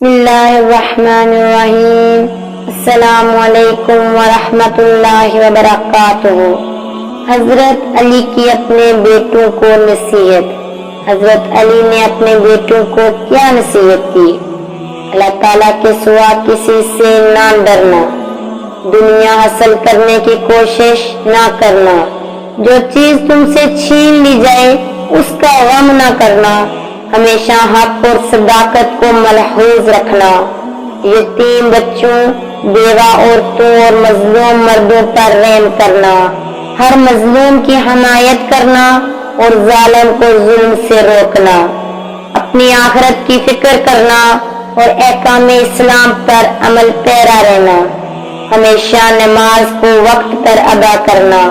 بسم اللہ الرحمن الرحیم۔ السلام علیکم ورحمۃ اللہ وبرکاتہ۔ حضرت علی کی اپنے بیٹوں کو نصیحت۔ حضرت علی نے اپنے بیٹوں کو کیا نصیحت کی؟ اللہ تعالیٰ کے سوا کسی سے نہ ڈرنا، دنیا حاصل کرنے کی کوشش نہ کرنا، جو چیز تم سے چھین لی جائے اس کا غم نہ کرنا، ہمیشہ حق اور صداقت کو ملحوظ رکھنا، یتیم بچوں، بیوہ عورتوں اور مظلوم مردوں پر رحم کرنا، ہر مظلوم کی حمایت کرنا اور ظالم کو ظلم سے روکنا، اپنی آخرت کی فکر کرنا اور احکام اسلام پر عمل پیرا رہنا، ہمیشہ نماز کو وقت پر ادا کرنا،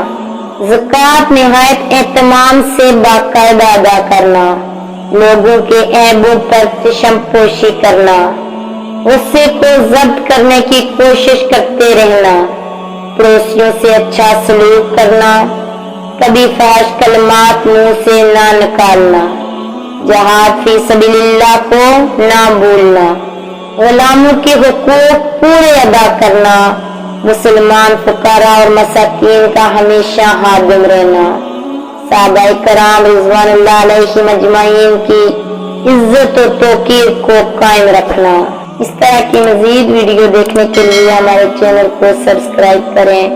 زکوٰۃ نہایت اہتمام سے باقاعدہ ادا کرنا، لوگوں کے عیبوں پر چشم پوشی کرنا، غصے کو ضبط کرنے کی کوشش کرتے رہنا، پڑوسیوں سے اچھا سلوک کرنا، کبھی فحش کلمات منہ سے نہ نکالنا، جہاد فی سبیل اللہ کو نہ بھولنا، غلاموں کے حقوق پورے ادا کرنا، مسلمان فقراء اور مساکین کا ہمیشہ خادم رہنا، صحابہ کرام رضوان اللہ علیہم اجمعین کی عزت و توقیر کو قائم رکھنا۔ اس طرح کی مزید ویڈیو دیکھنے کے لیے ہمارے چینل کو سبسکرائب کریں۔